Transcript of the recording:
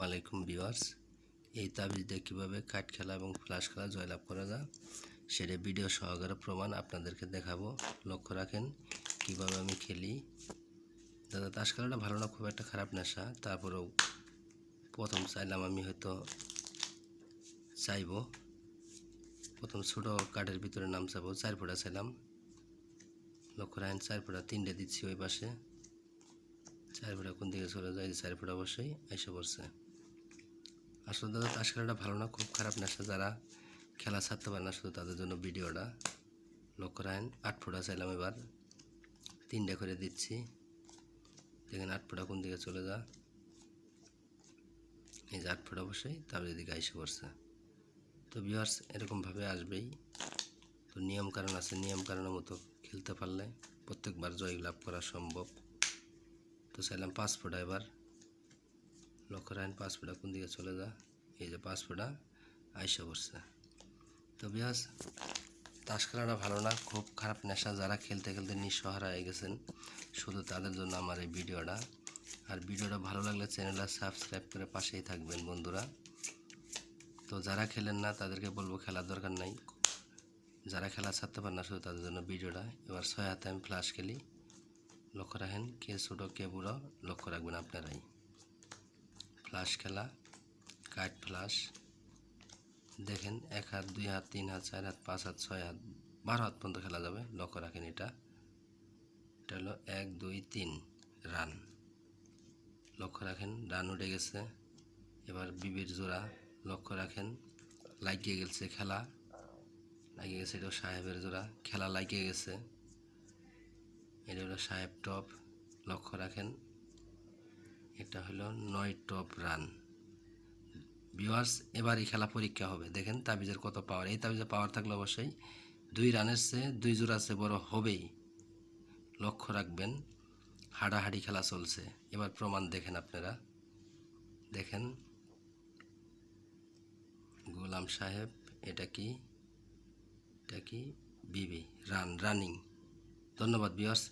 আলাইকুম ভিউয়ার্স, এই তাবিজ দিয়ে কীভাবে কাঠ খেলা এবং ফ্লাশ খেলা জয়লাভ করা যায় সেটা ভিডিও সহকারে প্রমাণ আপনাদেরকে দেখাবো। লক্ষ্য রাখেন কীভাবে আমি খেলি। দাদা তাস খেলাটা ভালো না, খুব একটা খারাপ নেশা। তারপরেও প্রথম চাইলাম, আমি হয়তো চাইবো প্রথম ছোটো কাঠের ভিতরে নাম চাবো। 4 ফোঁটা চাইলাম। লক্ষ্য রাখেন 4 ফোঁটা 3টে দিচ্ছি ওই পাশে। 4 ফোঁটা কোন দিকে চলে যায়? 4 ফোঁটা অবশ্যই এসে পড়ছে। আসলে দাদা তাস খেলাটা ভালো না, খুব খারাপ নেশা। যারা খেলা ছাড়তে পারে না শুধু তাদের জন্য ভিডিওটা। লক্ষ্য রাখেন 8 ফোঁটা চাইলাম, এবার 3টে করে দিচ্ছি। দেখেন 8 ফোঁটা কোন দিকে চলে যা, এই যে 8 ফোঁটা অবশ্যই তার দিকে এসে পড়ছে। তো ভিউয়ার্স এরকমভাবে আসবেই। তো নিয়ম কারণ আছে, নিয়ম কারণের মতো খেলতে পারলে প্রত্যেকবার জয় লাভ করা সম্ভব। তো চাইলাম 5 ফোঁটা, এবার লক্ষ্য রাখেন 5 ফোঁটা কোন দিকে চলে যা, এই যে 5 ফোঁটা আইসা পড়ছে। তো ভিউয়ার্স তাস খেলাটা ভালো না, খুব খারাপ নেশা। যারা খেলতে খেলতে নিঃসহারা হয়ে গেছেন শুধু তাদের জন্য আমার এই ভিডিওটা। আর ভিডিওটা ভালো লাগলে চ্যানেলটা সাবস্ক্রাইব করে পাশেই থাকবেন বন্ধুরা। তো যারা খেলেন না তাদেরকে বলবো খেলার দরকার নাই। যারা খেলা ছাড়তে পারে না শুধু তাদের জন্য ভিডিওটা। এবার 6 হাতে আমি ফ্লাশ খেলি। লক্ষ্য রাখেন কে ছোটো কে বুড়ো লক্ষ্য রাখবেন আপনারাই। ফ্লাশ খেলা, কাঠ ফ্লাশ। দেখেন 1 হাত 2 হাত 3 হাত 4 হাত 5 হাত 6 হাত 12 হাত পর্যন্ত খেলা যাবে। লক্ষ্য রাখেন এটা হলো 1 2 3 রান। লক্ষ্য রাখেন রান উঠে গেছে। এবার বিবির জোড়া। লক্ষ্য রাখেন লাগিয়ে গেছে, খেলা লাগিয়ে গেছে। এটা সাহেবের জোড়া, খেলা লাগিয়ে গেছে। এটা হলো সাহেব টপ। লক্ষ্য রাখেন এটা হলো 9 টপ রান। ভিউয়ার্স এবার এই খেলা পরীক্ষা হবে। দেখেন তাবিজের কত পাওয়ার। এই তাবিজের পাওয়ার থাকলে অবশ্যই 2 রানের চেয়ে 2 জোড়া চেয়ে বড় হবেই। লক্ষ্য রাখবেন হাডাহাডি খেলা চলছে। এবার প্রমাণ দেখেন আপনারা। দেখেন গোলাম সাহেব, এটা কি বিবি রানিং। ধন্যবাদ ভিউয়ার্স।